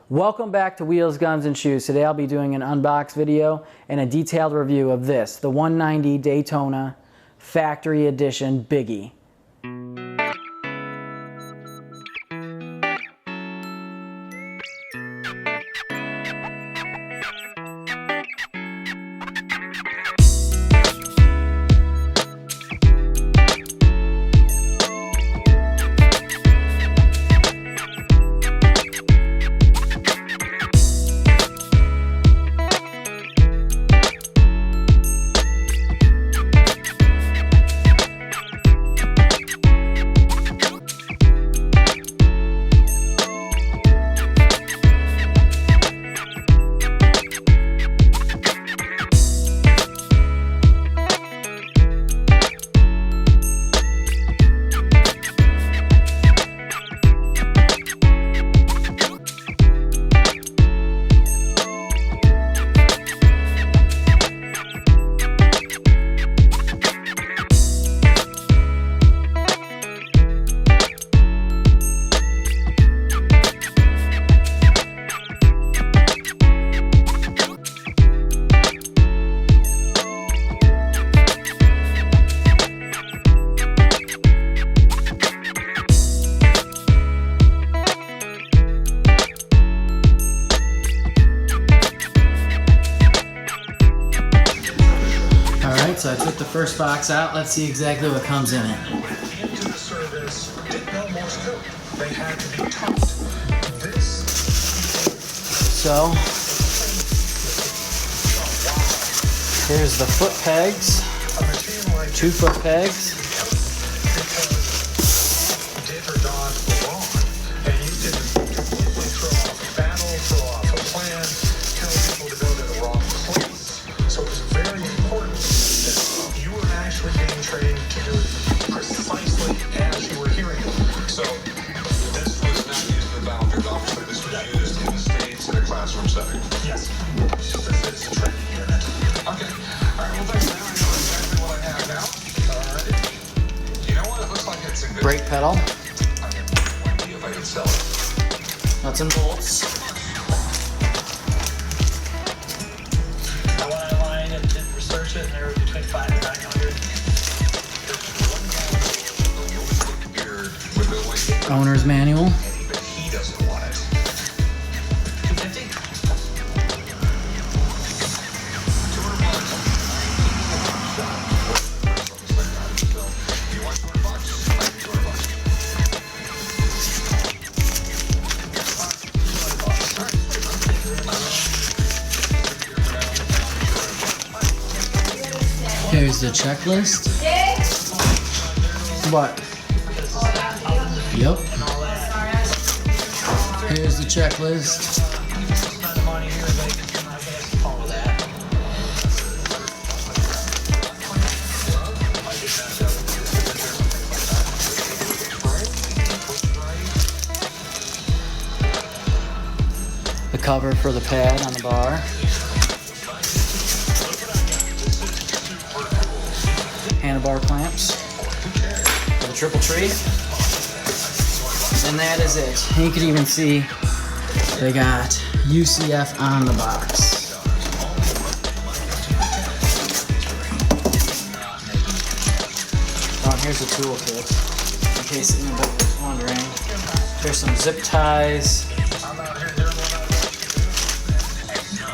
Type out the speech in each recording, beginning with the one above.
Welcome back to Wheels, Guns, and Shoes. Today I'll be doing an unbox video and a detailed review of this, the 190 Daytona Factory Edition Bigy. So I took the first box out. Let's see exactly what comes in it. So here's the foot pegs, 2 foot pegs. Yes. This is a training unit. Okay. Alright, well thanks. Now I know exactly what I have now. Alright. You know what? It looks like it's in good Brake pedal. I have no idea if I can sell it. Nuts and bolts. I went online and did research it, and they were between $500 and $900. Owner's manual. But he doesn't want it. $250? Here's the checklist. What? Yep. Here's the checklist. The cover for the pad on the bar. Handlebar clamps for the triple tree. And that is it. You can even see they got UCF on the box. Oh, here's the toolkit, in case anybody was wondering. There's some zip ties.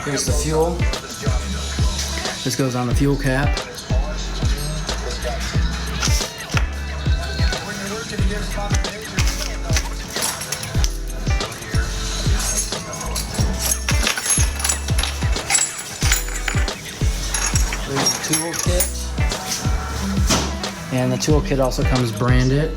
Here's the fuel. This goes on the fuel cap. There's the toolkit. And the toolkit also comes branded.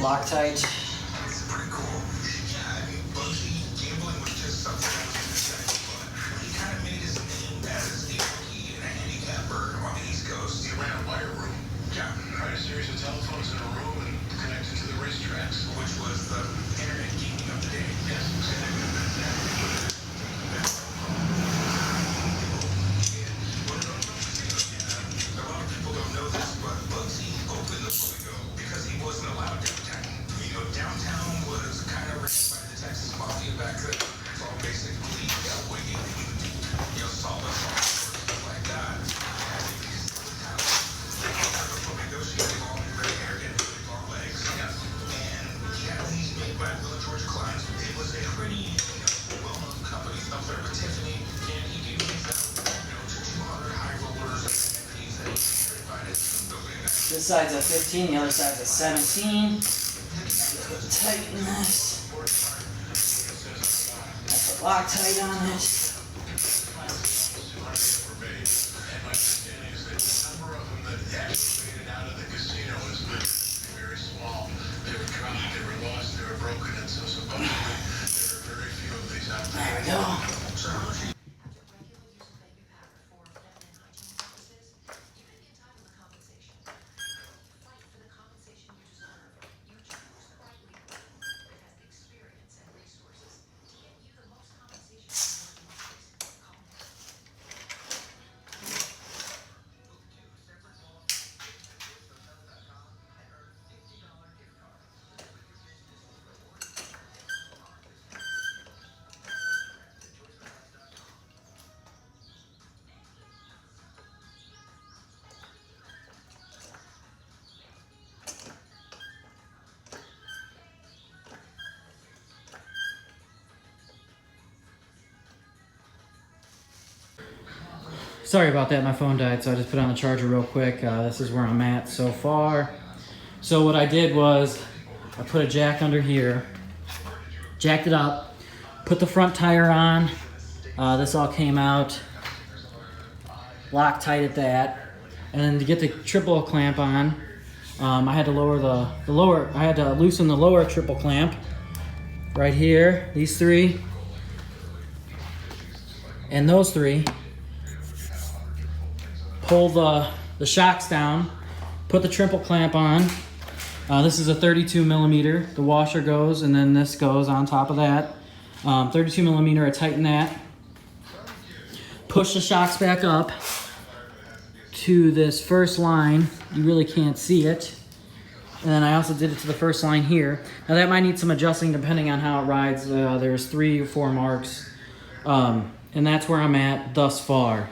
Loctite. It's pretty cool. Yeah, I mean, Bugsy, gambling was just something that was in his life, but he kind of made his name as a rookie and a handicapper on the East Coast. He ran a wire room. Yeah, right, a series of telephones in a room and connected to the racetracks, which was the internet geeking of the day. Yes. A lot of people don't know this, but Bugsy opened the Boy-Go because he wasn't allowed downtown. You know, downtown was kind of ran by the Texas Mafia back then. It's all basically wigging, you know, solid stuff like that. Negotiating long gray hair and really long legs. Yeah. And he had these made by Will George Clines. It was a pretty, well-known company up there with Tiffany, and he gave these out, to 200 high rollers and these that he certified as building that. This side's a 15, the other side's a 17. Tighten this. I put Loctite on it. And my understanding is that the number of them that actually made it out of the casino was very small. They were dropped, they were lost, they were broken, and so supposedly there are very few of these out there. There we go. Sorry about that, my phone died, so I just put on the charger real quick. This is where I'm at so far. So what I did was, I put a jack under here, jacked it up, put the front tire on. This all came out, Loctited that, and then to get the triple clamp on, I had to lower the lower. I had to loosen the lower triple clamp right here. These three, and those three. Pull the shocks down, put the triple clamp on. This is a 32 millimeter. The washer goes, and then this goes on top of that. 32 millimeter, I tighten that. Push the shocks back up to this first line. You really can't see it. And then I also did it to the first line here. Now that might need some adjusting depending on how it rides. There's 3 or 4 marks. And that's where I'm at thus far.